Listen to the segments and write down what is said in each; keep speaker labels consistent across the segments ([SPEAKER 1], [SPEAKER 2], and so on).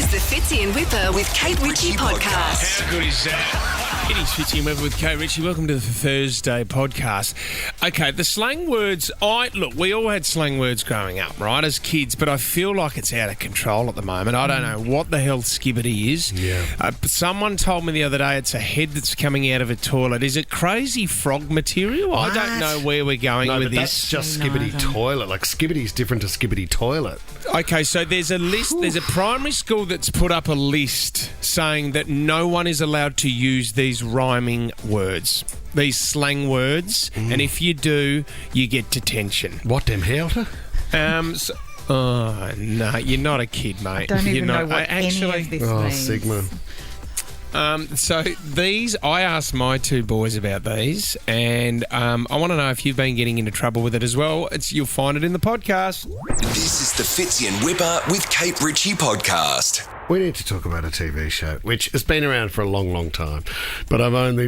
[SPEAKER 1] the Fitzy and Wippa with Kate Ritchie podcast.
[SPEAKER 2] How good is that? It is Fitzy and Wippa with Kate Ritchie. Welcome to the Thursday podcast. Okay, the slang words. We all had slang words growing up, right, as kids, but I feel like it's out of control at the moment. I don't know what the hell skibbity is.
[SPEAKER 3] Yeah.
[SPEAKER 2] Someone told me the other day it's a head that's coming out of a toilet. Is it crazy frog material?
[SPEAKER 3] What?
[SPEAKER 2] I don't know where we're going with this.
[SPEAKER 3] That's just skibbity toilet. Like skibbity's different to skibbity toilet.
[SPEAKER 2] Okay, so there's a list. There's a primary school that's put up a list saying that no one is allowed to use these rhyming words, these slang words, and if you do, you get detention.
[SPEAKER 3] What, them helter?
[SPEAKER 2] Oh, no, you're not a kid, mate.
[SPEAKER 4] I don't even
[SPEAKER 2] you're
[SPEAKER 4] know
[SPEAKER 2] not,
[SPEAKER 4] what any of this means.
[SPEAKER 3] Sigma.
[SPEAKER 2] So these, I asked my two boys about these, and I want to know if you've been getting into trouble with it as well. You'll find it in the podcast.
[SPEAKER 5] This is the Fitzy and Wippa with Kate Ritchie podcast.
[SPEAKER 3] We need to talk about a TV show which has been around for a long, long time, but I've only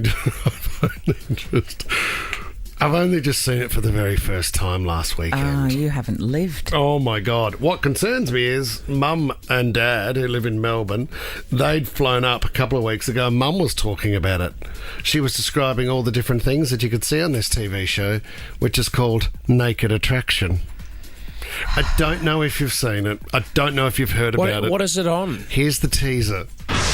[SPEAKER 3] just seen it for the very first time last weekend.
[SPEAKER 4] Oh, you haven't lived.
[SPEAKER 3] Oh, my God. What concerns me is Mum and Dad, who live in Melbourne, they'd flown up a couple of weeks ago. Mum was talking about it. She was describing all the different things that you could see on this TV show, which is called Naked Attraction. I don't know if you've seen it. I don't know if you've heard about it.
[SPEAKER 2] What is it on?
[SPEAKER 3] Here's the teaser.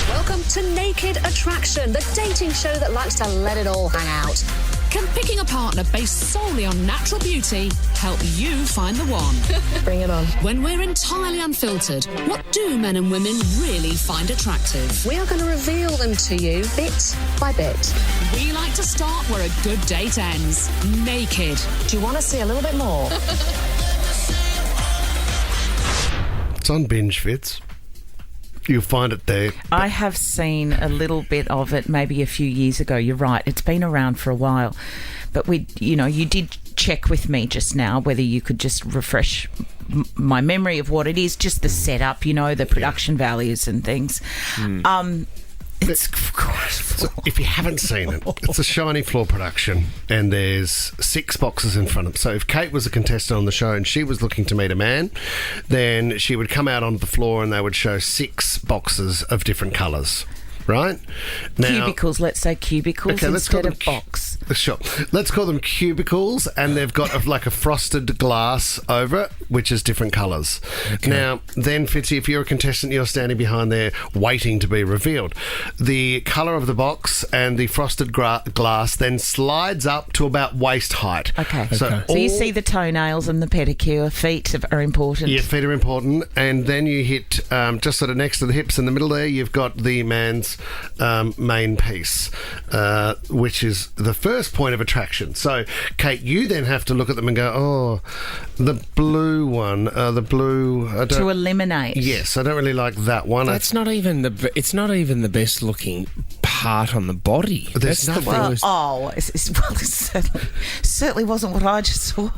[SPEAKER 6] Welcome to Naked Attraction, the dating show that likes to let it all hang out.
[SPEAKER 7] Can picking a partner based solely on natural beauty help you find the one?
[SPEAKER 6] Bring it on.
[SPEAKER 7] When we're entirely unfiltered, what do men and women really find attractive?
[SPEAKER 6] We are going to reveal them to you bit by bit.
[SPEAKER 7] We like to start where a good date ends, naked.
[SPEAKER 6] Do you want to see a little bit more?
[SPEAKER 3] It's on Binge, Fitz. You'll find it there.
[SPEAKER 4] I have seen a little bit of it maybe a few years ago. You're right. It's been around for a while. But you did check with me just now whether you could just refresh my memory of what it is, just the setup, the production values and things. It's
[SPEAKER 3] so if you haven't seen it, it's a shiny floor production, and there's 6 boxes in front of them. So if Kate was a contestant on the show and she was looking to meet a man, then she would come out onto the floor and they would show 6 boxes of different colours. Right? Now,
[SPEAKER 4] cubicles, let's say cubicles instead of box.
[SPEAKER 3] Sure. Let's call them cubicles, and they've got a frosted glass over it, which is different colours. Okay. Now, then, Fitzy, if you're a contestant, you're standing behind there waiting to be revealed. The colour of the box and the frosted glass then slides up to about waist height.
[SPEAKER 4] Okay. So you see the toenails and the pedicure. Feet are important.
[SPEAKER 3] Yeah, feet are important. And then you hit just sort of next to the hips in the middle there, you've got the man's main piece, which is the first point of attraction. So, Kate, you then have to look at them and go, oh, the blue one, to
[SPEAKER 4] eliminate.
[SPEAKER 3] Yes, I don't really like that one.
[SPEAKER 2] It's not even the best looking part on the body.
[SPEAKER 3] There's nothing.
[SPEAKER 4] It certainly wasn't what I just saw.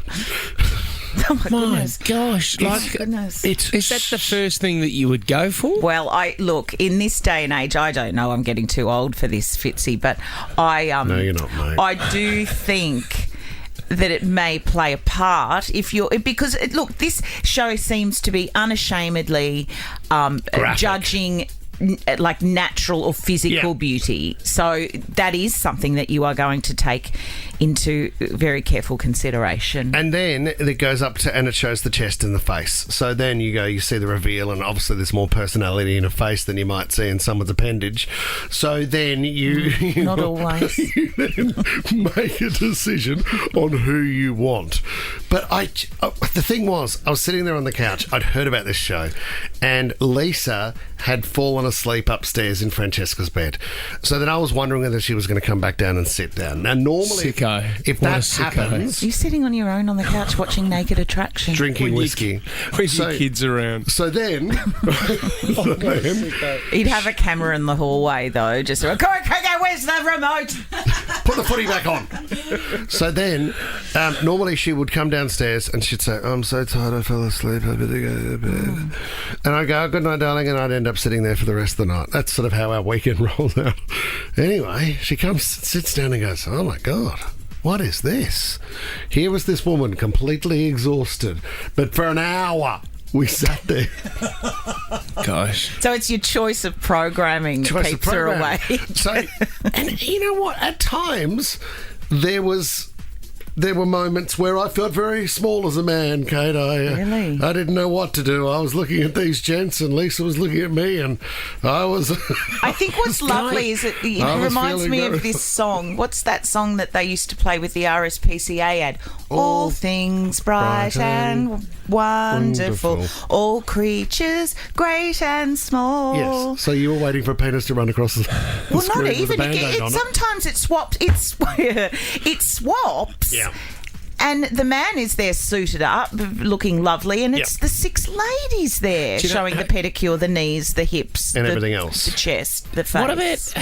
[SPEAKER 4] Oh my goodness.
[SPEAKER 2] Gosh.
[SPEAKER 4] Goodness.
[SPEAKER 2] Is that the first thing that you would go for?
[SPEAKER 4] Well, in this day and age, I don't know, I'm getting too old for this, Fitzy, but
[SPEAKER 3] No, you're not, mate.
[SPEAKER 4] I do think that it may play a part this show seems to be unashamedly judging like natural or physical beauty. So that is something that you are going to take into very careful consideration.
[SPEAKER 3] And then it goes up to, and it shows the chest and the face. So then you see the reveal, and obviously there's more personality in a face than you might see in someone's appendage. So then
[SPEAKER 4] not always.
[SPEAKER 3] You then make a decision on who you want. But the thing was, I was sitting there on the couch, I'd heard about this show, and Lisa had fallen asleep upstairs in Francesca's bed. So then I was wondering whether she was going to come back down and sit down. Now, normally, if that happens...
[SPEAKER 4] You're sitting on your own on the couch watching Naked Attraction.
[SPEAKER 3] Drinking whiskey.
[SPEAKER 2] With your kids around.
[SPEAKER 3] So then...
[SPEAKER 4] He'd have a camera in the hallway, though. Just, okay, where's the remote?
[SPEAKER 3] Put the footy back on. So then, normally she would come downstairs and she'd say, I'm so tired, I fell asleep, I better go to bed. And I'd go, good night, darling, and I'd end up sitting there for the rest of the night. That's sort of how our weekend rolls out. Anyway, she comes, sits down and goes, oh my God, what is this? Here was this woman completely exhausted, but for an hour we sat there.
[SPEAKER 2] Gosh.
[SPEAKER 4] So it's your choice of programming that keeps her away.
[SPEAKER 3] So, and you know what? At times, there were moments where I felt very small as a man, Kate.
[SPEAKER 4] Really?
[SPEAKER 3] I didn't know what to do. I was looking at these gents and Lisa was looking at me and I was...
[SPEAKER 4] I think what's lovely is it reminds me of this song. What's that song that they used to play with the RSPCA ad? All things bright and wonderful. All creatures great and small.
[SPEAKER 3] Yes. So you were waiting for a penis to run across the
[SPEAKER 4] well,
[SPEAKER 3] screen
[SPEAKER 4] not even.
[SPEAKER 3] with a Band-Aid on it.
[SPEAKER 4] Sometimes it swaps. It swaps.
[SPEAKER 3] Yeah.
[SPEAKER 4] And the man is there suited up, looking lovely, and it's the 6 ladies there showing the pedicure, the knees, the hips,
[SPEAKER 3] and everything else,
[SPEAKER 4] the chest, the face.
[SPEAKER 2] What about?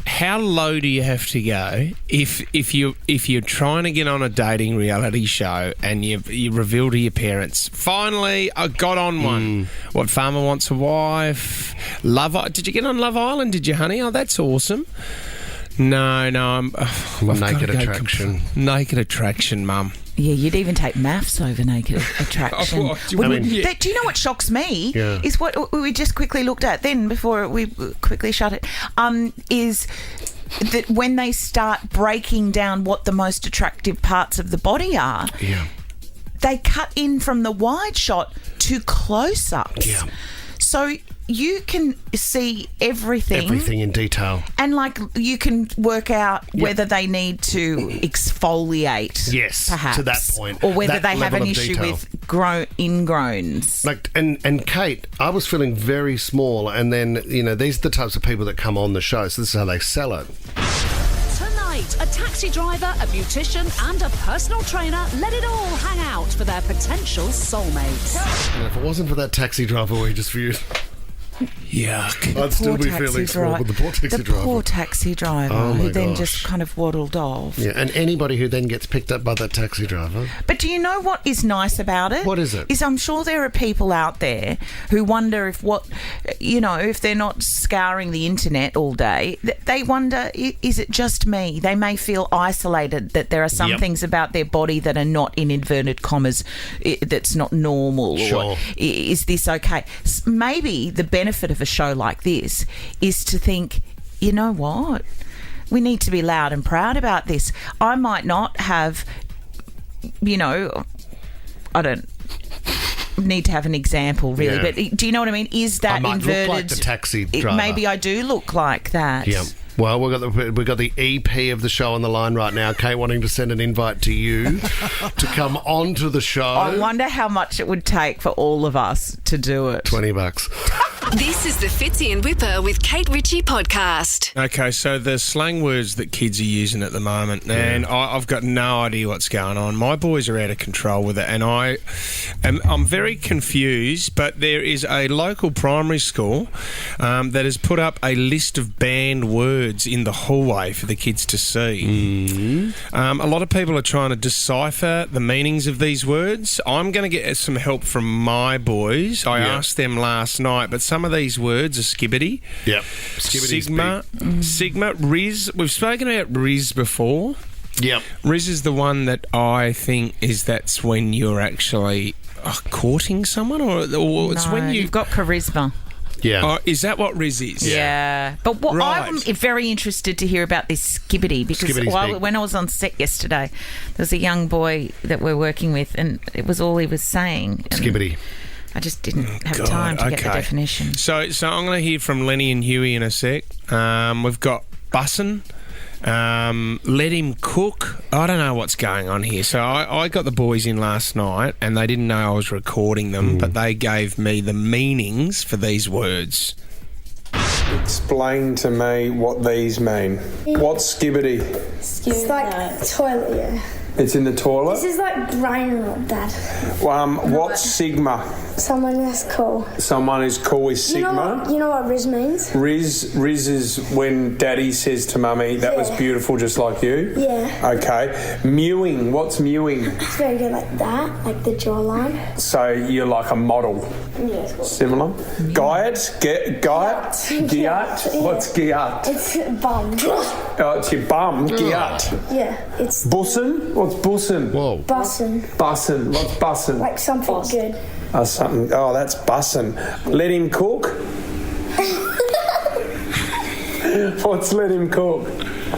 [SPEAKER 2] How low do you have to go if you're trying to get on a dating reality show and you reveal to your parents, finally I got on one? What, Farmer Wants a Wife? Did you get on Love Island? Did you, honey? Oh, that's awesome. No, I'm
[SPEAKER 3] Naked Attraction.
[SPEAKER 2] Naked Attraction, Mum.
[SPEAKER 4] Yeah, you'd even take maths over Naked Attraction. Do you know what shocks me?
[SPEAKER 3] Yeah.
[SPEAKER 4] Is what we just quickly looked at then before we quickly shut it. Is that when they start breaking down what the most attractive parts of the body are, they cut in from the wide shot to close-ups. Yeah. So you can see everything
[SPEAKER 3] in detail,
[SPEAKER 4] and you can work out whether they need to exfoliate, perhaps
[SPEAKER 3] to that point,
[SPEAKER 4] or whether they have an issue with ingrowns.
[SPEAKER 3] And Kate, I was feeling very small, and then these are the types of people that come on the show, so this is how they sell it.
[SPEAKER 7] Tonight, a taxi driver, a beautician and a personal trainer let it all hang out for their potential soulmates.
[SPEAKER 3] And if it wasn't for that taxi driver we just viewed,
[SPEAKER 2] yuck,
[SPEAKER 3] I'd still be feeling small with the poor taxi driver.
[SPEAKER 4] The poor taxi driver who then just kind of waddled off.
[SPEAKER 3] Yeah, and anybody who then gets picked up by that taxi driver.
[SPEAKER 4] But do you know what is nice about it?
[SPEAKER 3] What is it?
[SPEAKER 4] Is I'm sure there are people out there who wonder if they're not scouring the internet all day, they wonder, is it just me? They may feel isolated, that there are some things about their body that are not, in inverted commas, that's not normal.
[SPEAKER 3] Sure.
[SPEAKER 4] Or is this okay? Maybe the benefit of a show like this is to think, you know what? We need to be loud and proud about this. I might not have, I don't need to have an example really, but do you know what I mean? Is that
[SPEAKER 3] I might
[SPEAKER 4] inverted?
[SPEAKER 3] look like the taxi driver.
[SPEAKER 4] Maybe I do look like that.
[SPEAKER 3] Yeah. Well, we've got the EP of the show on the line right now. Kate wanting to send an invite to you to come onto the show.
[SPEAKER 4] I wonder how much it would take for all of us to do it.
[SPEAKER 3] $20.
[SPEAKER 1] This is the Fitzy and Wippa with Kate Ritchie podcast.
[SPEAKER 2] Okay, so the slang words that kids are using at the moment, and I've got no idea what's going on. My boys are out of control with it, and I'm very confused, but there is a local primary school that has put up a list of banned words in the hallway for the kids to see. A lot of people are trying to decipher the meanings of these words. I'm going to get some help from my boys. I asked them last night, but some of these words are skibbity. Yep. Sigma, Riz. We've spoken about Riz before.
[SPEAKER 3] Yep.
[SPEAKER 2] Riz is the one that I think that's when you're actually courting someone, or it's when
[SPEAKER 4] you've got charisma.
[SPEAKER 2] Yeah. Is that what Riz is?
[SPEAKER 4] Yeah. But I'm very interested to hear about this skibbity, because when I was on set yesterday, there was a young boy that we're working with, and it was all he was saying.
[SPEAKER 3] Skibbity.
[SPEAKER 4] I just didn't have time to get the definition.
[SPEAKER 2] So I'm going to hear from Lenny and Hewie in a sec. We've got bussin'. Let him cook. I don't know what's going on here. So I got the boys in last night, and they didn't know I was recording them, but they gave me the meanings for these words.
[SPEAKER 8] Explain to me what these mean. What's skibbity?
[SPEAKER 9] It's like toilet, yeah.
[SPEAKER 8] It's in the toilet?
[SPEAKER 9] This is like brain rot, Dad.
[SPEAKER 8] What's sigma?
[SPEAKER 9] Someone that's cool.
[SPEAKER 8] Someone who's cool is sigma?
[SPEAKER 9] You know what Riz means?
[SPEAKER 8] Riz is when Daddy says to Mummy, that was beautiful just like you?
[SPEAKER 9] Yeah.
[SPEAKER 8] Okay. Mewing. What's mewing?
[SPEAKER 9] It's very good like that, like the jawline.
[SPEAKER 8] So you're like a model?
[SPEAKER 9] Yeah.
[SPEAKER 8] Similar? Gyat? Gyat? What's gyat?
[SPEAKER 9] It's bum.
[SPEAKER 8] Oh, it's your bum. Gyat.
[SPEAKER 9] Yeah. It's...
[SPEAKER 8] Bussin'? What's bussin'?
[SPEAKER 3] Whoa.
[SPEAKER 9] Bussin'.
[SPEAKER 8] Bussin'. What's bussin'?
[SPEAKER 9] Like something good.
[SPEAKER 8] Oh, something. Oh, that's bussin'. Let him cook? What's let him cook?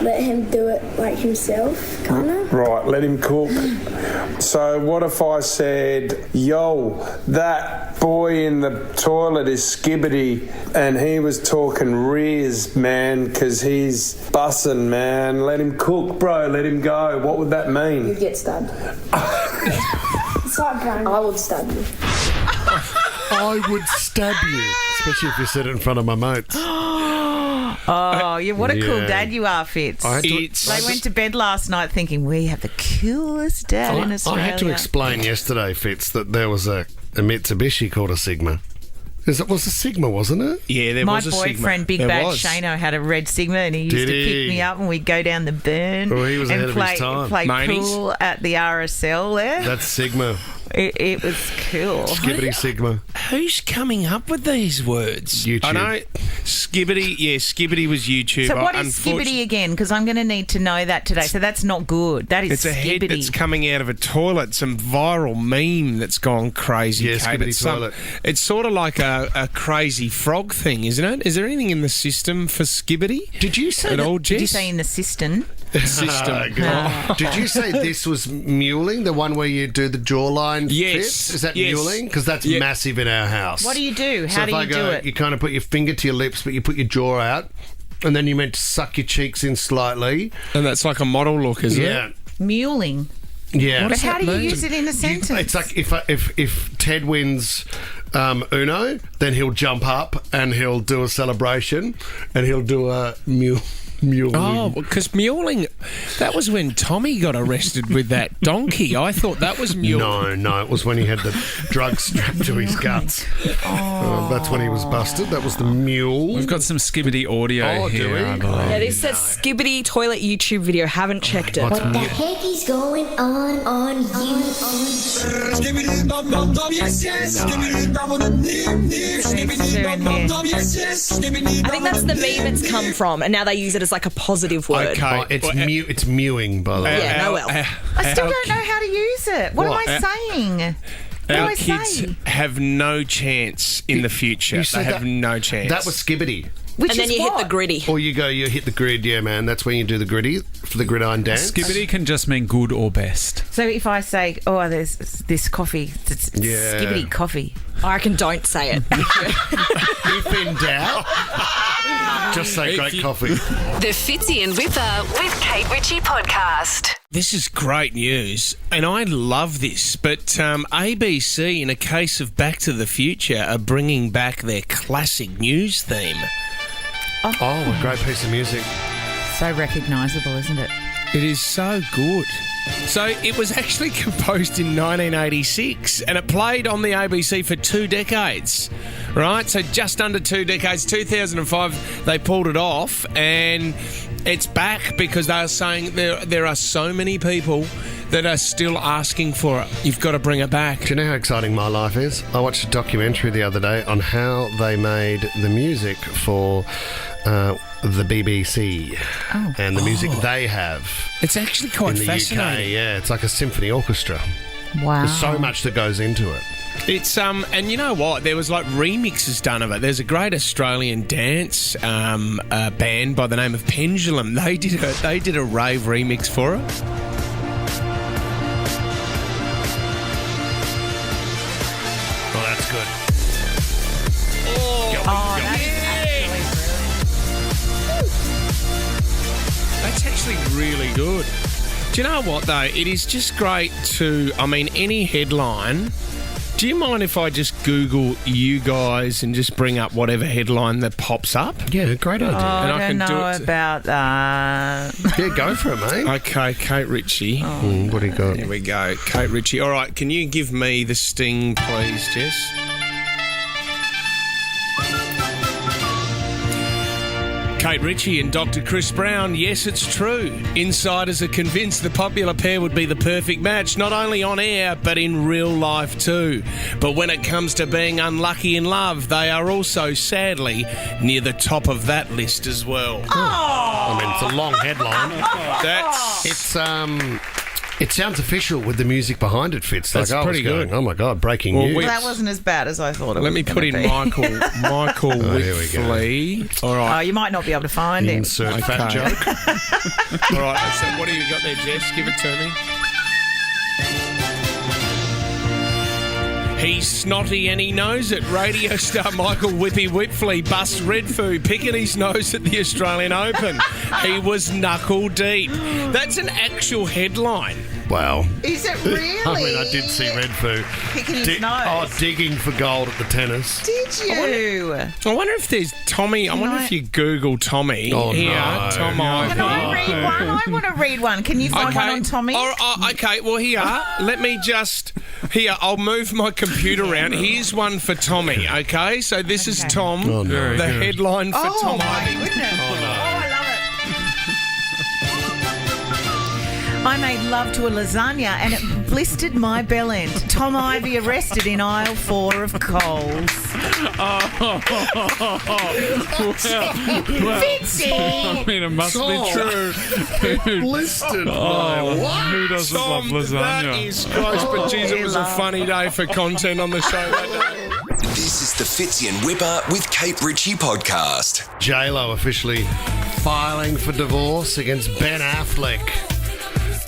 [SPEAKER 9] Let him do it like himself, kind of.
[SPEAKER 8] Right, let him cook. So what if I said, yo, that boy in the toilet is Skibbity and he was talking Riz, man, because he's bussin', man. Let him cook, bro. Let him go. What would that mean?
[SPEAKER 9] You get stabbed. It's like Brian. I would stab you.
[SPEAKER 3] I would stab you, especially if you said it in front of my mates.
[SPEAKER 4] Oh, yeah, what a cool
[SPEAKER 3] Yeah.
[SPEAKER 4] dad you are, Fitz. They went to bed last night thinking, we have the coolest dad in Australia.
[SPEAKER 3] I had to explain yesterday, Fitz, that there was a Mitsubishi called a Sigma. It was a Sigma, wasn't it?
[SPEAKER 2] Yeah, there
[SPEAKER 4] My
[SPEAKER 2] was a Sigma.
[SPEAKER 4] boyfriend, Big
[SPEAKER 2] There
[SPEAKER 4] Bad
[SPEAKER 2] was.
[SPEAKER 4] Shano, had a red Sigma, and he used
[SPEAKER 3] Did
[SPEAKER 4] to
[SPEAKER 3] he?
[SPEAKER 4] pick me up, and we'd go down the burn
[SPEAKER 3] Oh, he was
[SPEAKER 4] and
[SPEAKER 3] ahead of his time.
[SPEAKER 4] play
[SPEAKER 2] Mainies?
[SPEAKER 4] pool at the RSL there.
[SPEAKER 3] That's Sigma.
[SPEAKER 4] It was cool.
[SPEAKER 3] Skibbity Sigma.
[SPEAKER 2] Who's coming up with these words?
[SPEAKER 3] YouTube.
[SPEAKER 2] I know Skibbity. Yeah, Skibbity was YouTube.
[SPEAKER 4] So what is Skibbity again? Because I'm going to need to know that today. So that's not good. That is
[SPEAKER 2] It's a head
[SPEAKER 4] Skibbity.
[SPEAKER 2] that's coming out of a toilet. Some viral meme that's gone crazy.
[SPEAKER 3] Yeah,
[SPEAKER 2] Kate.
[SPEAKER 3] Skibbity toilet.
[SPEAKER 2] It's sort of like a crazy frog thing, isn't it? Is there anything in the system for Skibbity?
[SPEAKER 3] Did you say
[SPEAKER 2] At all,
[SPEAKER 4] Did you
[SPEAKER 2] Jess?
[SPEAKER 4] say in the system?
[SPEAKER 2] System.
[SPEAKER 3] Did you say this was muling, the one where you do the jawline
[SPEAKER 2] Yes.
[SPEAKER 3] fits? Is that
[SPEAKER 2] Yes.
[SPEAKER 3] muling? Because that's
[SPEAKER 2] Yeah.
[SPEAKER 3] massive in our house.
[SPEAKER 4] What do you do?
[SPEAKER 3] So
[SPEAKER 4] How
[SPEAKER 3] if
[SPEAKER 4] do
[SPEAKER 3] I
[SPEAKER 4] you
[SPEAKER 3] go,
[SPEAKER 4] do it?
[SPEAKER 3] You kind of put your finger to your lips, but you put your jaw out, and then you meant to suck your cheeks in slightly.
[SPEAKER 2] And that's like a model look, isn't
[SPEAKER 3] Yeah.
[SPEAKER 2] it?
[SPEAKER 4] Muling.
[SPEAKER 3] Yeah.
[SPEAKER 4] But how do you
[SPEAKER 2] mean?
[SPEAKER 4] use it in a sentence?
[SPEAKER 3] It's like if Ted wins Uno, then he'll jump up and he'll do a celebration, and he'll do a muling.
[SPEAKER 2] Oh, because muling, that was when Tommy got arrested with that donkey. I thought that was muling.
[SPEAKER 3] No, it was when he had the drugs strapped to his guts. That's when he was busted. That was the mule.
[SPEAKER 10] We've got some Skibbity audio
[SPEAKER 3] do
[SPEAKER 10] here,
[SPEAKER 3] we?
[SPEAKER 10] I believe.
[SPEAKER 11] Yeah, this says Skibbity toilet YouTube video. Haven't checked it.
[SPEAKER 3] What's
[SPEAKER 9] What the heck is going on
[SPEAKER 11] I think that's the meme it's come from, and now they use it as like a positive word.
[SPEAKER 2] Okay.
[SPEAKER 3] Oh, it's
[SPEAKER 2] Well,
[SPEAKER 3] it's mewing, by the way.
[SPEAKER 11] Yeah, no, well.
[SPEAKER 4] I still don't know how to use it. What am I saying? What do
[SPEAKER 2] Our
[SPEAKER 4] I
[SPEAKER 2] kids
[SPEAKER 4] say?
[SPEAKER 2] have no chance in the future.
[SPEAKER 3] You
[SPEAKER 2] They
[SPEAKER 3] said
[SPEAKER 2] have
[SPEAKER 3] that-
[SPEAKER 2] no chance.
[SPEAKER 3] That was Skibbity.
[SPEAKER 4] Which
[SPEAKER 11] And then
[SPEAKER 4] is
[SPEAKER 11] you hit
[SPEAKER 4] what?
[SPEAKER 11] the gritty.
[SPEAKER 3] Or you hit the grid, yeah, man. That's when you do the gritty for the gridiron dance.
[SPEAKER 10] Skibbity can just mean good or best.
[SPEAKER 4] So if I say, oh, there's this coffee, it's
[SPEAKER 3] Yeah.
[SPEAKER 4] Skibbity coffee.
[SPEAKER 11] I reckon don't say it.
[SPEAKER 3] If in doubt, just say great coffee.
[SPEAKER 1] The Fitzy and Wippa with Kate Ritchie podcast.
[SPEAKER 2] This is great news, and I love this, but ABC, in a case of Back to the Future, are bringing back their classic news theme.
[SPEAKER 3] Oh, a great piece of music.
[SPEAKER 4] So recognisable, isn't it?
[SPEAKER 2] It is so good. So it was actually composed in 1986, and it played on the ABC for 2 decades, right? So just under 2 decades. 2005, they pulled it off, and it's back because they are saying there are so many people that are still asking for it. You've got to bring it back.
[SPEAKER 3] Do you know how exciting my life is? I watched a documentary the other day on how they made the music for the BBC and the music they have
[SPEAKER 2] It's actually quite
[SPEAKER 3] in the
[SPEAKER 2] fascinating.
[SPEAKER 3] UK. Yeah, it's like a symphony orchestra.
[SPEAKER 4] Wow.
[SPEAKER 3] There's so much that goes into it.
[SPEAKER 2] It's and you know what? There was like remixes done of it. There's a great Australian dance band by the name of Pendulum. They did a rave remix for it.
[SPEAKER 3] Oh, that's good.
[SPEAKER 2] That's actually really good. Do you know what, though? It is just great to, any headline. Do you mind if I just Google you guys and just bring up whatever headline that pops up?
[SPEAKER 3] Yeah, great idea.
[SPEAKER 2] And
[SPEAKER 4] I don't know about that.
[SPEAKER 3] Yeah, go for it, mate.
[SPEAKER 2] Okay, Kate Ritchie.
[SPEAKER 3] What do you got?
[SPEAKER 2] Here we go. Kate Ritchie. All right, can you give me the sting, please, Jess? Kate Ritchie and Dr. Chris Brown. Yes, it's true. Insiders are convinced the popular pair would be the perfect match, not only on air, but in real life too. But when it comes to being unlucky in love, they are also, sadly, near the top of that list as well.
[SPEAKER 3] I mean, it's a long headline.
[SPEAKER 2] That's...
[SPEAKER 3] It's It sounds official with the music behind it, Fitz.
[SPEAKER 2] That's pretty good.
[SPEAKER 3] Oh, my God, breaking news.
[SPEAKER 4] Well, that wasn't as bad as I thought it was.
[SPEAKER 2] Let me put in Michael
[SPEAKER 3] here we go.
[SPEAKER 2] Whitfley. All right.
[SPEAKER 4] Oh, you might not be able to find him.
[SPEAKER 3] Insert fat joke.
[SPEAKER 2] All right, so what have you got there, Jess? Give it to me. He's snotty and he knows it. Radio star Michael Whippy Whitfley busts Redfoo picking his nose at the Australian Open. He was knuckle deep. That's an actual headline.
[SPEAKER 3] Wow.
[SPEAKER 4] Is it really?
[SPEAKER 3] I mean, I did see Redfoo
[SPEAKER 4] picking his nose.
[SPEAKER 3] Digging for gold at the tennis.
[SPEAKER 4] Did you?
[SPEAKER 2] I wonder if there's Tommy. I wonder if you Google Tommy.
[SPEAKER 3] Oh,
[SPEAKER 2] here,
[SPEAKER 3] no.
[SPEAKER 2] Tom Ivy.
[SPEAKER 4] Can I read one? I want to read one. Can you find one on Tommy?
[SPEAKER 2] Okay, well, here, let me just... Here, I'll move my computer around. Here's one for Tommy, okay? So this is Tom, the headline for Tom Ivy.
[SPEAKER 4] Oh, my goodness. Oh, I love it. I made love to a lasagna and it blistered my bell end. Tom Ivy arrested in aisle 4 of Coles. Fitzy!
[SPEAKER 10] I mean, it must be true.
[SPEAKER 3] Blistered by what?
[SPEAKER 10] Who doesn't love lasagna?
[SPEAKER 2] That is gross, but geez, it was a funny day for content on the show that day.
[SPEAKER 5] This is the Fitzy and Wippa with Kate Ritchie podcast.
[SPEAKER 3] JLo officially filing for divorce against Ben Affleck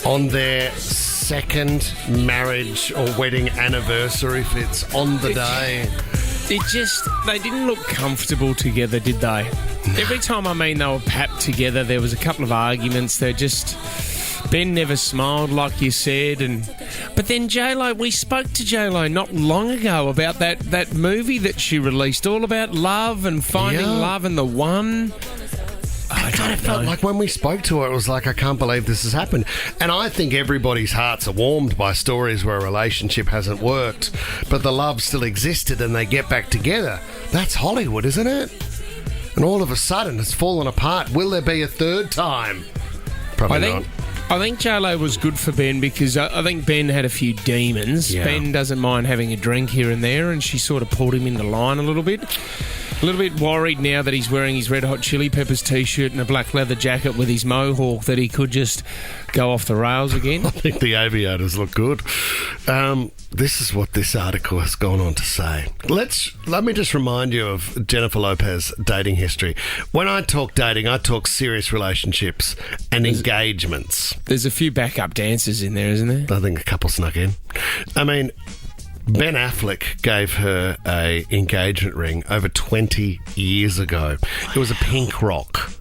[SPEAKER 3] on their second marriage or wedding anniversary, Fitz, on the day.
[SPEAKER 2] They didn't look comfortable together, did they? Every time, they were papped together, there was a couple of arguments. Ben never smiled, like you said, but then JLo, we spoke to JLo not long ago about that movie that she released, all about love and finding love and the one.
[SPEAKER 3] I kind of felt like when we spoke to her, it was like, I can't believe this has happened. And I think everybody's hearts are warmed by stories where a relationship hasn't worked, but the love still existed and they get back together. That's Hollywood, isn't it? And all of a sudden, it's fallen apart. Will there be a third time? Probably not.
[SPEAKER 2] I think JLo was good for Ben because I think Ben had a few demons.
[SPEAKER 3] Yeah.
[SPEAKER 2] Ben doesn't mind having a drink here and there, and she sort of pulled him into line a little bit. A little bit worried now that he's wearing his Red Hot Chili Peppers t-shirt and a black leather jacket with his mohawk that he could just go off the rails again.
[SPEAKER 3] I think the aviators look good. This is what this article has gone on to say. Let me just remind you of Jennifer Lopez's dating history. When I talk dating, I talk serious relationships and engagements.
[SPEAKER 2] There's a few backup dancers in there, isn't there?
[SPEAKER 3] I think a couple snuck in. I mean, Ben Affleck gave her a engagement ring over 20 years ago. It was a pink rock,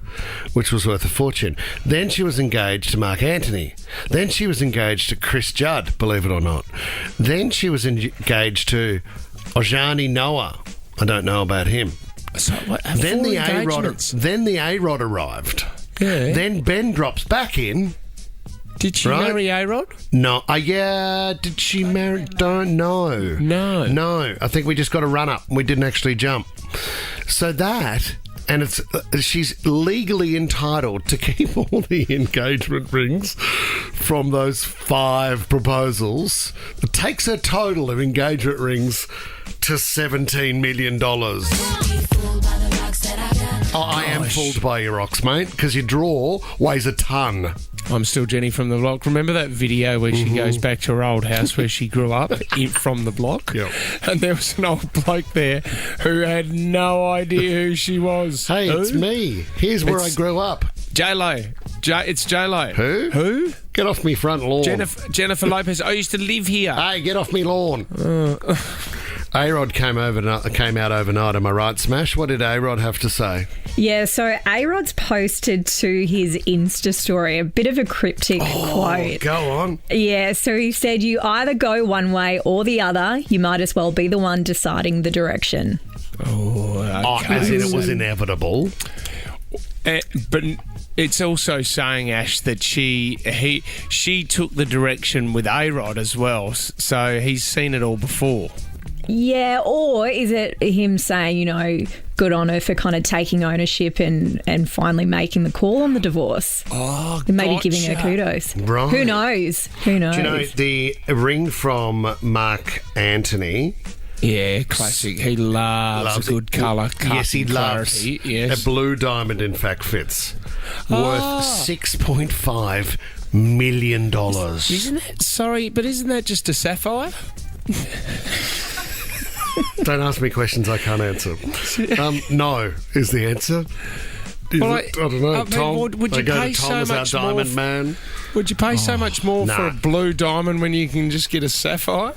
[SPEAKER 3] which was worth a fortune. Then she was engaged to Mark Antony. Then she was engaged to Chris Judd, believe it or not. Then she was engaged to Ojani Noah. I don't know about him.
[SPEAKER 2] So,
[SPEAKER 3] then the A-Rod arrived.
[SPEAKER 2] Yeah.
[SPEAKER 3] Then Ben drops back in.
[SPEAKER 2] Did she marry A-Rod?
[SPEAKER 3] No. Did she marry? Don't know. No. I think we just got a run up. We didn't actually jump. So that, and she's legally entitled to keep all the engagement rings from those 5 proposals. It takes her total of engagement rings to $17 million. I am fooled by your rocks, mate, because your drawer weighs a ton.
[SPEAKER 2] I'm still Jenny from the block. Remember that video where she goes back to her old house where she grew up from the block?
[SPEAKER 3] Yep.
[SPEAKER 2] And there was an old bloke there who had no idea who she was.
[SPEAKER 3] Hey, it's me. Here's where I grew up.
[SPEAKER 2] JLo. It's JLo.
[SPEAKER 3] Who? Get off me front lawn.
[SPEAKER 2] Jennifer Lopez. I used to live here.
[SPEAKER 3] Hey, get off me lawn. A-Rod came out overnight, am I right, Smash? What did A-Rod have to say?
[SPEAKER 12] Yeah, so A-Rod's posted to his Insta story a bit of a cryptic quote.
[SPEAKER 3] Go on.
[SPEAKER 12] Yeah, so he said, you either go one way or the other. You might as well be the one deciding the direction.
[SPEAKER 3] As in it was inevitable.
[SPEAKER 2] But it's also saying, Ash, that she took the direction with A-Rod as well, so he's seen it all before.
[SPEAKER 12] Yeah, or is it him saying, good on her for kind of taking ownership and finally making the call on the divorce? And maybe giving her kudos.
[SPEAKER 3] Right.
[SPEAKER 12] Who knows?
[SPEAKER 3] Do you know the ring from Mark Antony?
[SPEAKER 2] Yeah, classic. He loves a good colour.
[SPEAKER 3] Yes, he loves a blue diamond, in fact, Fitz. Worth $6.5 million.
[SPEAKER 2] Isn't that just a sapphire?
[SPEAKER 3] Don't ask me questions I can't answer. No is the answer. I don't know, Tom.
[SPEAKER 2] Would you pay so much more?
[SPEAKER 3] Diamond man.
[SPEAKER 2] Would you pay so much more for a blue diamond when you can just get a sapphire?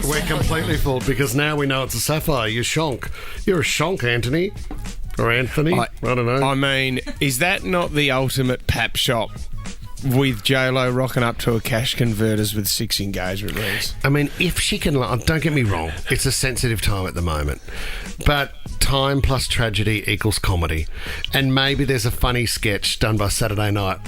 [SPEAKER 3] We're completely fooled because now we know it's a sapphire. You're shonk. You're a shonk, Anthony. Or Anthony. I don't know.
[SPEAKER 2] I mean, is that not the ultimate pap shop? With JLo rocking up to a cash converters with 6 engagement rings.
[SPEAKER 3] I mean, if she can... Don't get me wrong. It's a sensitive time at the moment. But time plus tragedy equals comedy. And maybe there's a funny sketch done by Saturday Night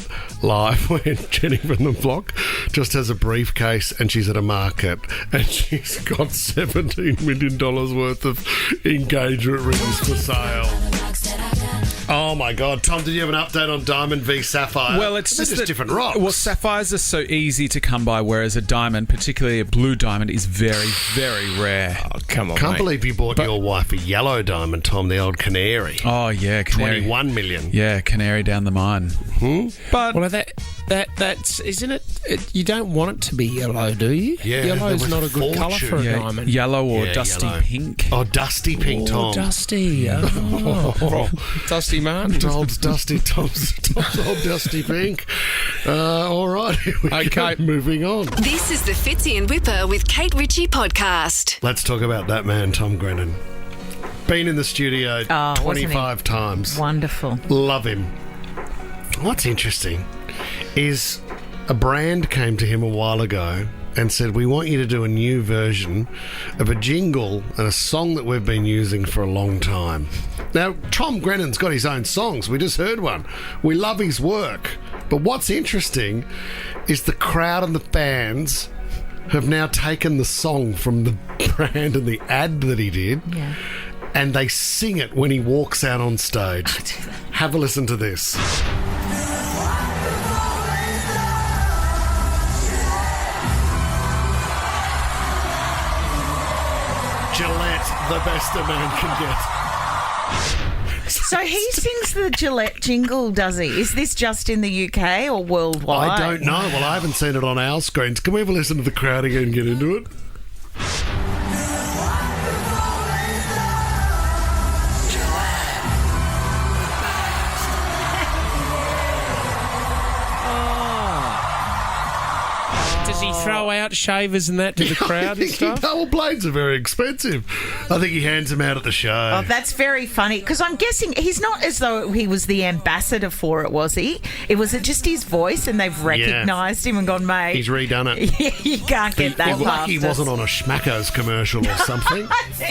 [SPEAKER 3] Live where Jenny from the Block just has a briefcase and she's at a market and she's got $17 million worth of engagement rings for sale. Oh my God, Tom! Did you have an update on diamond v sapphire?
[SPEAKER 10] Well, it's just
[SPEAKER 3] different rocks.
[SPEAKER 10] Well, sapphires are so easy to come by, whereas a diamond, particularly a blue diamond, is very, very rare.
[SPEAKER 2] Oh, come on,
[SPEAKER 3] Can't believe you bought your wife a yellow diamond, Tom, the old canary.
[SPEAKER 10] Oh yeah, canary.
[SPEAKER 3] 21 million.
[SPEAKER 10] Yeah, canary down the mine.
[SPEAKER 2] But that's isn't it? You don't want it to be yellow, do you?
[SPEAKER 3] Yeah,
[SPEAKER 2] yellow's not a good colour for a diamond.
[SPEAKER 10] Yellow or dusty pink.
[SPEAKER 3] Oh, dusty pink, Tom.
[SPEAKER 2] Dusty. Oh. Dusty man.
[SPEAKER 3] Tom's dusty. Tom's old dusty pink. All right, here we go. Moving on.
[SPEAKER 1] This is the Fitzy and Wippa with Kate Ritchie podcast.
[SPEAKER 3] Let's talk about that man, Tom Grennan. Been in the studio 25 times.
[SPEAKER 4] Wonderful.
[SPEAKER 3] Love him. What's interesting is a brand came to him a while ago and said, we want you to do a new version of a jingle and a song that we've been using for a long time. Now, Tom Grennan's got his own songs. We just heard one. We love his work. But what's interesting is the crowd and the fans have now taken the song from the brand and the ad that he did and they sing it when he walks out on stage. Have a listen to this. Gillette, the best a man can get.
[SPEAKER 4] So he sings the Gillette jingle, does he? Is this just in the UK or worldwide?
[SPEAKER 3] I don't know. Well, I haven't seen it on our screens. Can we have a listen to the crowd again and get into it?
[SPEAKER 2] Does he throw out shavers and that to the crowd and stuff?
[SPEAKER 3] Well, blades are very expensive. I think he hands them out at the show.
[SPEAKER 4] Oh, that's very funny because I'm guessing he's not as though he was the ambassador for it, was he? It was just his voice and they've recognised him and gone, mate.
[SPEAKER 3] He's redone it.
[SPEAKER 4] You can't get that past
[SPEAKER 3] lucky he wasn't on a Schmacko's commercial or something.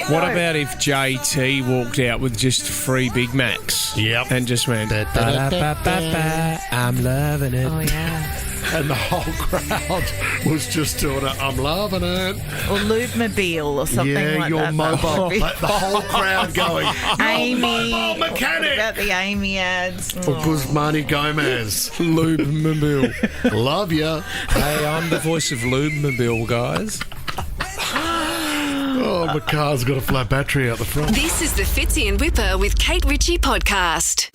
[SPEAKER 2] What about if JT walked out with just 3 Big Macs?
[SPEAKER 3] Yep.
[SPEAKER 2] And just went, I'm loving it.
[SPEAKER 4] Oh, yeah.
[SPEAKER 3] And the whole crowd was just doing it. I'm loving it.
[SPEAKER 4] Or Lubemobile or something like that.
[SPEAKER 3] Yeah, your mobile. The whole crowd going,
[SPEAKER 4] Amy.
[SPEAKER 3] mobile mechanic.
[SPEAKER 4] What about the Amy ads?
[SPEAKER 3] Or Guzmani Gomez.
[SPEAKER 2] Lubemobile.
[SPEAKER 3] Love ya.
[SPEAKER 2] Hey, I'm the voice of Lubemobile, guys.
[SPEAKER 3] Oh, my car's got a flat battery out the front.
[SPEAKER 1] This is the Fitzy and Wippa with Kate Ritchie podcast.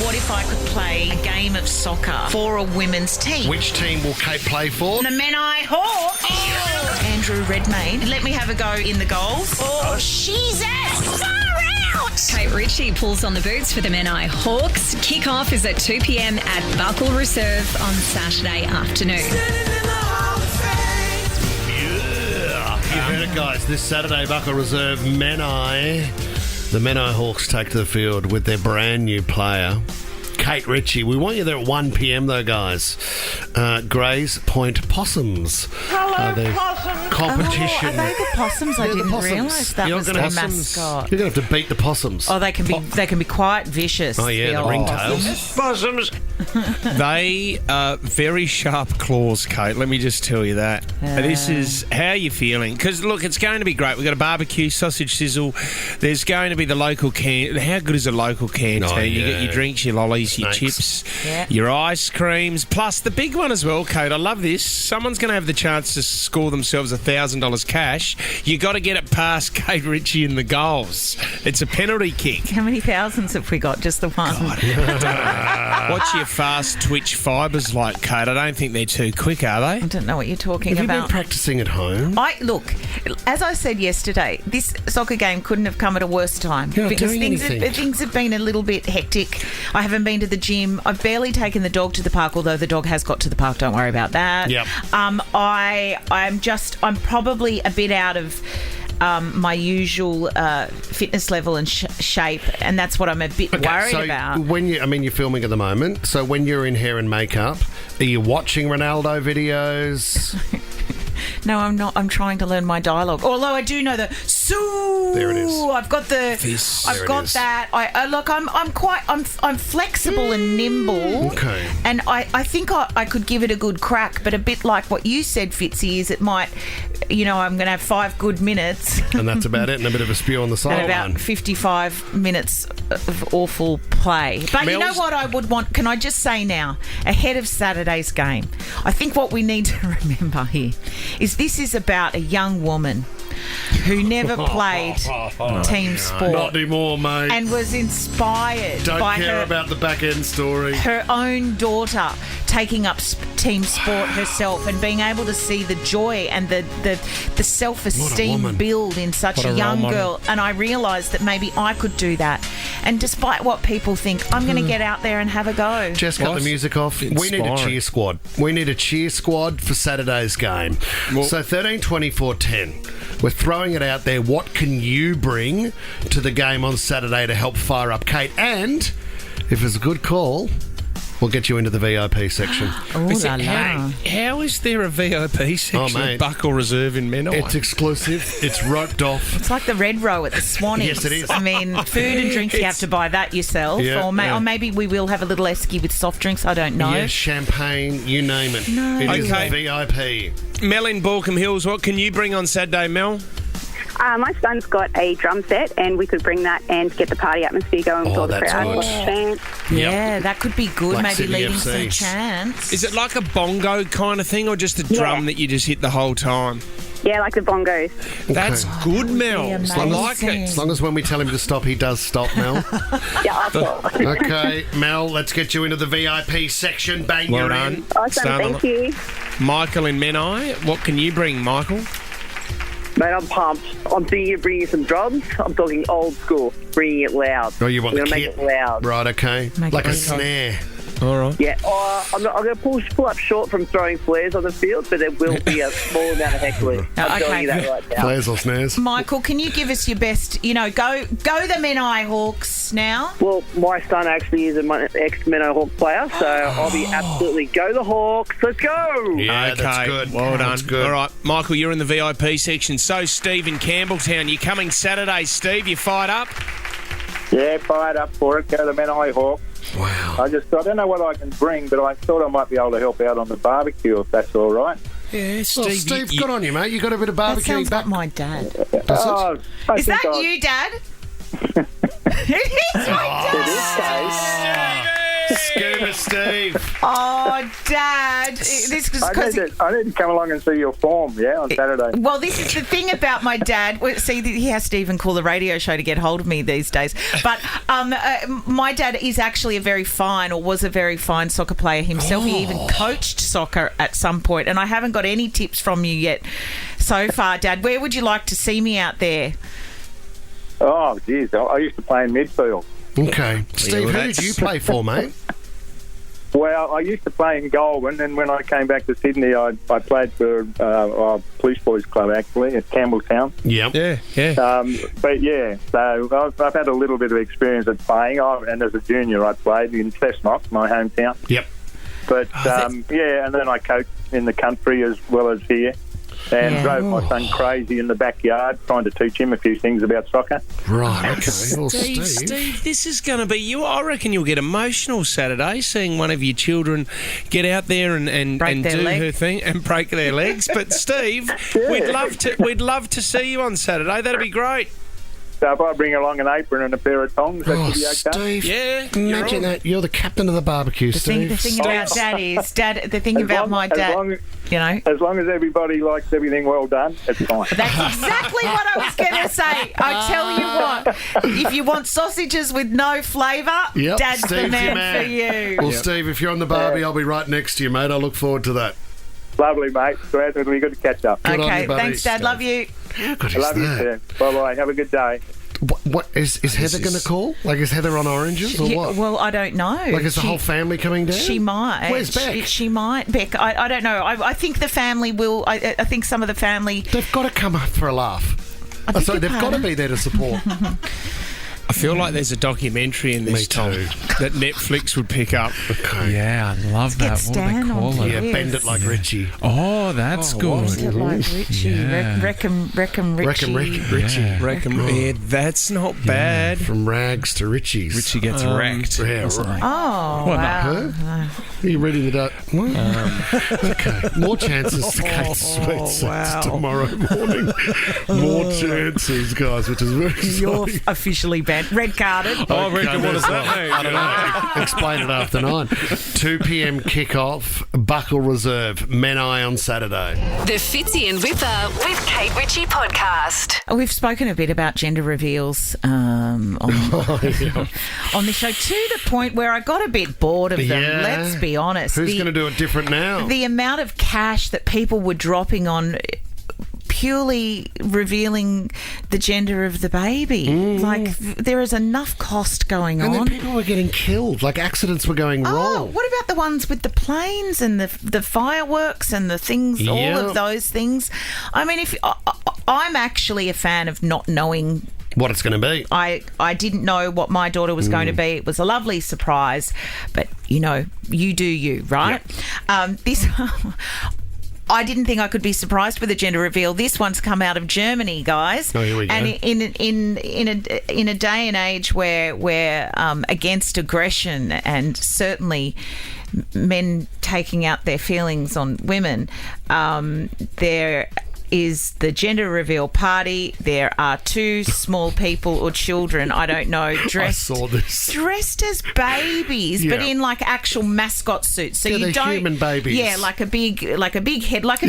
[SPEAKER 4] What if I could play a game of soccer for a women's team?
[SPEAKER 3] Which team will Kate play for?
[SPEAKER 4] The Menai Hawks. Oh. Andrew Redmayne. Let me have a go in the goals. Oh, she's far out.
[SPEAKER 12] Kate Ritchie pulls on the boots for the Menai Hawks. Kick-off is at 2 p.m. at Buckle Reserve on Saturday afternoon.
[SPEAKER 3] You heard it, guys. This Saturday, Buckle Reserve, Menai. The Menai Hawks take to the field with their brand new player, Kate Ritchie. We want you there at 1 p.m, though, guys. Grays Point Possums.
[SPEAKER 4] Hello, Possums.
[SPEAKER 3] Competition.
[SPEAKER 4] Oh, are they the Possums? I didn't realise that was their mascot.
[SPEAKER 3] You're going to have to beat the Possums.
[SPEAKER 4] Oh, they can be quite vicious.
[SPEAKER 3] Oh, yeah, the ringtails.
[SPEAKER 2] Possums. They are very sharp claws, Kate. Let me just tell you that. This is how you feeling. Because, look, it's going to be great. We've got a barbecue, sausage sizzle. There's going to be the local can. How good is a local canteen?
[SPEAKER 3] Oh, yeah.
[SPEAKER 2] You get your drinks, your lollies, your chips, your ice creams, plus the big one as well, Kate. I love this. Someone's going to have the chance to score themselves $1,000 cash. You got to get it past Kate Ritchie in the goals. It's a penalty kick.
[SPEAKER 4] How many thousands have we got? Just the one.
[SPEAKER 2] What's your fast twitch fibres like, Kate. I don't think they're too quick, are they?
[SPEAKER 4] I don't know what you're talking
[SPEAKER 3] Have
[SPEAKER 4] about.
[SPEAKER 3] you been practicing at home?
[SPEAKER 4] Look, as I said yesterday, this soccer game couldn't have come at a worse time.
[SPEAKER 3] You're not
[SPEAKER 4] because
[SPEAKER 3] doing anything.
[SPEAKER 4] things have been a little bit hectic. I haven't been to the gym. I've barely taken the dog to the park, although the dog has got to the park. Don't worry about that.
[SPEAKER 3] Yep.
[SPEAKER 4] I'm probably a bit out of my usual fitness level and shape, and that's what I'm a bit worried about.
[SPEAKER 3] When you're filming at the moment, so when you're in hair and makeup, are you watching Ronaldo videos?
[SPEAKER 4] No, I'm not. I'm trying to learn my dialogue. Although I do know the "soo."
[SPEAKER 3] There it is.
[SPEAKER 4] I've got the.
[SPEAKER 2] This.
[SPEAKER 4] I've got that. I'm flexible and nimble.
[SPEAKER 3] Okay.
[SPEAKER 4] And I think I could give it a good crack, but a bit like what you said, Fitzy, is it might. I'm going to have 5 good minutes.
[SPEAKER 3] And that's about it, and a bit of a spew on the sideline.
[SPEAKER 4] And about 55 minutes of awful play. But you know what I would want? Can I just say now, ahead of Saturday's game, I think what we need to remember here is this is about a young woman who never played team sport.
[SPEAKER 3] Not anymore, mate.
[SPEAKER 4] And was inspired
[SPEAKER 3] Don't
[SPEAKER 4] by
[SPEAKER 3] care about the back end story.
[SPEAKER 4] her own daughter taking up team sport herself and being able to see the joy and the self-esteem build in such a young girl. And I realised that maybe I could do that. And despite what people think, I'm going to get out there and have a go.
[SPEAKER 3] Just cut the music off. We need a cheer squad. We need a cheer squad for Saturday's game. So 13, 24, 10. We're throwing it out there. What can you bring to the game on Saturday to help fire up Kate? And if it's a good call, we'll get you into the VIP section.
[SPEAKER 2] How is there a VIP section of Buckle Reserve in Menai?
[SPEAKER 3] It's exclusive. It's roped off.
[SPEAKER 4] It's like the Red Row at the Swannies.
[SPEAKER 3] Yes, it is.
[SPEAKER 4] I mean, food and drink, you have to buy that yourself.
[SPEAKER 3] Yeah,
[SPEAKER 4] or maybe we will have a little esky with soft drinks. I don't know.
[SPEAKER 3] Yeah, champagne, you name it.
[SPEAKER 4] No.
[SPEAKER 3] It is VIP.
[SPEAKER 2] Mel in Balcombe Hills, what can you bring on Saturday, Mel?
[SPEAKER 13] My son's got a drum set, and we could bring that and get the party atmosphere going with all the crowd.
[SPEAKER 4] Yeah, that could be good.
[SPEAKER 3] Like
[SPEAKER 4] maybe
[SPEAKER 3] Sydney
[SPEAKER 4] leading
[SPEAKER 3] FC.
[SPEAKER 4] some chants.
[SPEAKER 2] Is it like a bongo kind of thing, or just a drum that you just hit the whole time?
[SPEAKER 13] Yeah, like the bongos.
[SPEAKER 2] That's good, Mel. I like it.
[SPEAKER 3] As long as when we tell him to stop, he does stop, Mel.
[SPEAKER 13] Yeah, I'll stop.
[SPEAKER 3] Okay, Mel, let's get you into the VIP section. Bang,
[SPEAKER 2] Well
[SPEAKER 3] you're
[SPEAKER 2] done.
[SPEAKER 3] in.
[SPEAKER 13] Awesome, thank you.
[SPEAKER 2] Michael in Menai, what can you bring, Michael?
[SPEAKER 14] Mate, I'm pumped. I'm thinking of bringing some drums. I'm talking old school, bringing it loud.
[SPEAKER 3] Oh, you want
[SPEAKER 14] We're
[SPEAKER 3] the
[SPEAKER 14] gonna
[SPEAKER 3] kit?
[SPEAKER 14] make it loud.
[SPEAKER 3] Right, okay. Like a snare.
[SPEAKER 2] All right.
[SPEAKER 14] Yeah, I'm going to pull up short from throwing flares on the field, but there will be a small amount of heckling. I'm telling you that right now.
[SPEAKER 3] Flares or snares?
[SPEAKER 4] Michael, can you give us your best, go the Menai Hawks now?
[SPEAKER 14] Well, my son actually is an ex-Menai Hawk player, so I'll be absolutely go the Hawks. Let's go!
[SPEAKER 3] Yeah,
[SPEAKER 2] Okay,
[SPEAKER 3] that's good.
[SPEAKER 2] Well done.
[SPEAKER 3] That's good.
[SPEAKER 2] All right, Michael, you're in the VIP section. So, Steve in Campbelltown, you're coming Saturday, Steve. You fired up?
[SPEAKER 15] Yeah, fired up for it. Go the Menai Hawks.
[SPEAKER 3] Wow.
[SPEAKER 15] I don't know what I can bring, but I thought I might be able to help out on the barbecue if that's all right.
[SPEAKER 2] Yeah, Steve.
[SPEAKER 3] Well, Steve, good on you, mate. You got a bit of barbecue.
[SPEAKER 4] That sounds like my dad.
[SPEAKER 3] Does it?
[SPEAKER 4] Is that you, Dad? It is my dad.
[SPEAKER 3] Scuba Steve.
[SPEAKER 4] Oh, Dad.
[SPEAKER 15] I need to come along and see your form, on Saturday.
[SPEAKER 4] Well, this is the thing about my dad. See, he has to even call the radio show to get hold of me these days. But my dad is actually was a very fine soccer player himself. He even coached soccer at some point, and I haven't got any tips from you yet so far, Dad. Where would you like to see me out there?
[SPEAKER 15] Oh, geez. I used to play in midfield.
[SPEAKER 3] Okay. Steve, who did you play for, mate?
[SPEAKER 15] Well, I used to play in Goulburn, and when I came back to Sydney, I played for a Police Boys Club, actually, at Campbelltown.
[SPEAKER 3] Yep.
[SPEAKER 15] Yeah. But, yeah, so I've had a little bit of experience at playing, and as a junior I played in Cessnock, my hometown.
[SPEAKER 3] Yep.
[SPEAKER 15] But, and then I coached in the country as well as here. And drove my son crazy in the backyard trying to teach him a few things about soccer.
[SPEAKER 3] Right, okay. Well,
[SPEAKER 2] Steve, this is going to be you. I reckon you'll get emotional Saturday seeing one of your children get out there and do her thing and break their legs. But Steve, we'd love to see you on Saturday. That'd be great.
[SPEAKER 15] So if I bring along an apron and a pair of tongs, that should be okay.
[SPEAKER 3] Steve,
[SPEAKER 2] Yeah,
[SPEAKER 3] imagine that. You're the captain of the barbecue, Steve.
[SPEAKER 4] The thing about Dad is, the thing about my dad, you know.
[SPEAKER 15] As long as everybody likes everything well done, it's fine.
[SPEAKER 4] That's exactly what I was going to say. I tell you what, if you want sausages with no flavour,
[SPEAKER 3] Yep,
[SPEAKER 4] Dad's
[SPEAKER 3] Steve's
[SPEAKER 4] the
[SPEAKER 3] your
[SPEAKER 4] man for you.
[SPEAKER 3] Well, Steve, if you're on the barbie, I'll be right next to you, mate. I look forward to that.
[SPEAKER 15] Lovely, mate. Glad it'll be good to catch up.
[SPEAKER 3] Good on
[SPEAKER 4] Okay,
[SPEAKER 3] you, buddy.
[SPEAKER 4] thanks, Dad. Love you.
[SPEAKER 3] How good
[SPEAKER 15] I
[SPEAKER 3] is
[SPEAKER 15] love you
[SPEAKER 3] that?
[SPEAKER 15] too. Bye-bye. Have a good day.
[SPEAKER 3] What is Heather going to call? Like, is Heather on oranges or what?
[SPEAKER 4] Well, I don't know.
[SPEAKER 3] Like, is the whole family coming down?
[SPEAKER 4] She might.
[SPEAKER 3] Where's Beck?
[SPEAKER 4] She might. Beck, I don't know. I think the family will. I think some of the family.
[SPEAKER 3] They've got to come up for a laugh. Sorry, they've got to be there to support.
[SPEAKER 2] I feel like there's a documentary in this, Tom, that Netflix would pick up.
[SPEAKER 3] Okay.
[SPEAKER 10] Yeah, I love that. What do they call it?
[SPEAKER 3] Yeah, bend it like Richie.
[SPEAKER 10] Oh, that's good.
[SPEAKER 4] Bend it like Richie.
[SPEAKER 10] Yeah.
[SPEAKER 4] Reckon Richie.
[SPEAKER 3] Richie.
[SPEAKER 2] Yeah, that's not bad.
[SPEAKER 3] From rags to Richie's.
[SPEAKER 10] Richie gets wrecked.
[SPEAKER 3] Yeah, right.
[SPEAKER 4] Oh,
[SPEAKER 10] Well,
[SPEAKER 4] wow.
[SPEAKER 3] Are you ready to Okay. More chances to Kate Sweatsuits tomorrow morning. More chances, guys, which is very exciting.
[SPEAKER 4] You're officially banned. Red carded.
[SPEAKER 2] I reckon, what does that mean?
[SPEAKER 3] I don't know. Explain it after 9. 2 p.m. kickoff, Buckle Reserve, Menai on Saturday.
[SPEAKER 1] The Fitzy and Wippa with Kate Ritchie podcast.
[SPEAKER 4] We've spoken a bit about gender reveals on the show, to the point where I got a bit bored of them.
[SPEAKER 3] Yeah.
[SPEAKER 4] Let's be honest.
[SPEAKER 3] Who's going to do it different now?
[SPEAKER 4] The amount of cash that people were dropping on purely revealing the gender of the baby. Like, there is enough cost going on.
[SPEAKER 3] And then people were getting killed. Like, accidents were going wrong.
[SPEAKER 4] What about the ones with the planes and the fireworks and the things, all of those things? I mean, if I'm actually a fan of not knowing
[SPEAKER 3] what it's going to be.
[SPEAKER 4] I didn't know what my daughter was going to be. It was a lovely surprise, but, you know, you do you, right? This... I didn't think I could be surprised with a gender reveal. This one's come out of Germany, guys.
[SPEAKER 3] Oh, here we go.
[SPEAKER 4] And in a day and age where we're against aggression and certainly men taking out their feelings on women, there is the gender reveal party. There are 2 small people or children, I don't know, dressed as babies, but in like actual mascot suits. So you don't
[SPEAKER 3] human babies.
[SPEAKER 4] Yeah, like a big head, like a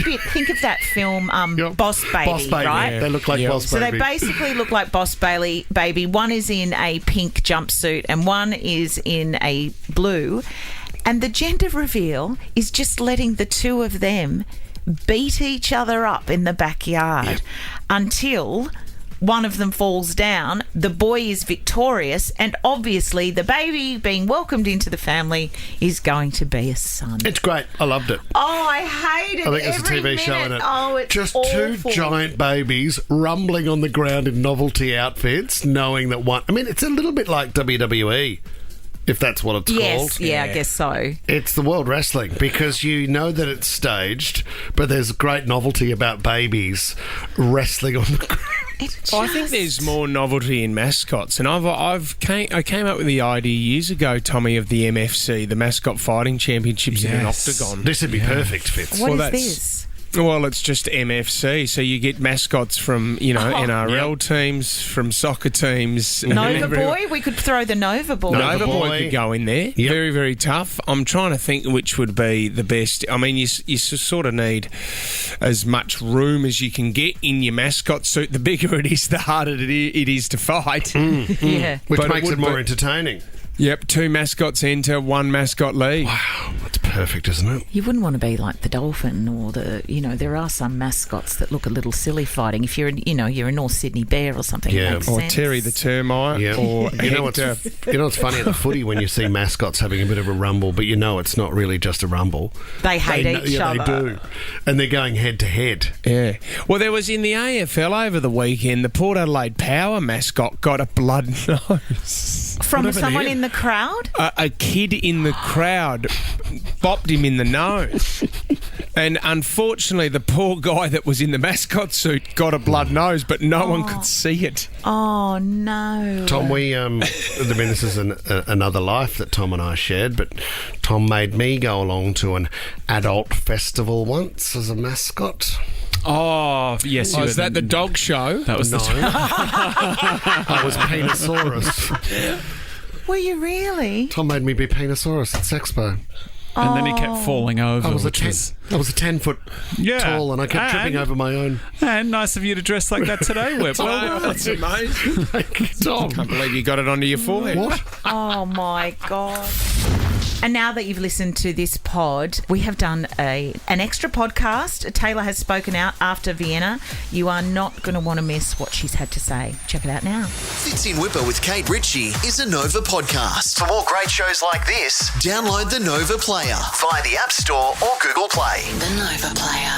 [SPEAKER 4] bit. Think of that film, Boss Baby, right?
[SPEAKER 3] Yeah. They look like Boss Baby.
[SPEAKER 4] So they basically look like Boss Baby. One is in a pink jumpsuit and one is in a blue. And the gender reveal is just letting the 2 of them beat each other up in the backyard until one of them falls down. The boy is victorious, and obviously the baby being welcomed into the family is going to be a son.
[SPEAKER 3] It's great. I loved it.
[SPEAKER 4] Oh, I hate it.
[SPEAKER 3] I think it's a TV
[SPEAKER 4] minute.
[SPEAKER 3] show, isn't it?
[SPEAKER 4] Oh, it's
[SPEAKER 3] just
[SPEAKER 4] awful.
[SPEAKER 3] 2 giant babies rumbling on the ground in novelty outfits, knowing that one... I mean, it's a little bit like WWE. If that's what it's called.
[SPEAKER 4] Yeah, I guess so.
[SPEAKER 3] It's the World Wrestling, because you know that it's staged, but there's great novelty about babies wrestling on the ground.
[SPEAKER 2] I think there's more novelty in mascots, and I came up with the idea years ago, Tommy, of the MFC, the Mascot Fighting Championships in an octagon.
[SPEAKER 3] This would be perfect, Fitz.
[SPEAKER 4] What is this?
[SPEAKER 2] Well, it's just MFC, so you get mascots from, NRL teams, from soccer teams.
[SPEAKER 4] Nova Boy? We could throw the Nova Boy.
[SPEAKER 2] Nova Boy could go in there.
[SPEAKER 3] Yep.
[SPEAKER 2] Very, very tough. I'm trying to think which would be the best. I mean, you sort of need as much room as you can get in your mascot suit. The bigger it is, the harder it is to fight.
[SPEAKER 4] Yeah.
[SPEAKER 3] Which makes it more entertaining.
[SPEAKER 2] Yep, 2 mascots enter, 1 mascot leave.
[SPEAKER 3] Wow, that's perfect, isn't it?
[SPEAKER 4] You wouldn't want to be like the dolphin or there are some mascots that look a little silly fighting. If you're a North Sydney Bear or something, it makes
[SPEAKER 2] or
[SPEAKER 4] sense.
[SPEAKER 2] Terry the Termite, or
[SPEAKER 3] you know what's funny at the footy when you see mascots having a bit of a rumble, but you know it's not really just a rumble.
[SPEAKER 4] They hate each other.
[SPEAKER 3] They do, and they're going head to head.
[SPEAKER 2] Yeah. Well, there was in the AFL over the weekend, the Port Adelaide Power mascot got a blood nose
[SPEAKER 4] from someone in the crowd.
[SPEAKER 2] A kid in the crowd bopped him in the nose. And unfortunately, the poor guy that was in the mascot suit got a blood nose, but no one could see it.
[SPEAKER 4] Oh, no.
[SPEAKER 3] Tom, this is another life that Tom and I shared, but Tom made me go along to an adult festival once as a mascot.
[SPEAKER 10] Oh, yes.
[SPEAKER 2] Oh, is that the dog show?
[SPEAKER 10] That was
[SPEAKER 3] No. I was Penisaurus.
[SPEAKER 4] Were you really?
[SPEAKER 3] Tom made me be Penisaurus at Sexpo.
[SPEAKER 10] And then he kept falling over.
[SPEAKER 3] I was a
[SPEAKER 10] which
[SPEAKER 3] 10 foot tall, and I kept tripping over my own.
[SPEAKER 10] And nice of you to dress like that today, Whip.
[SPEAKER 2] Well, that's amazing.
[SPEAKER 3] Tom.
[SPEAKER 2] Can't believe you got it onto your forehead.
[SPEAKER 3] What?
[SPEAKER 4] Oh my God. And now that you've listened to this pod, we have done an extra podcast. Taylor has spoken out after Vienna. You are not going to want to miss what she's had to say. Check it out now.
[SPEAKER 5] Fitzy and Wippa with Kate Ritchie is a Nova podcast. For more great shows like this, download the Nova Player via the App Store or Google Play.
[SPEAKER 1] The Nova Player.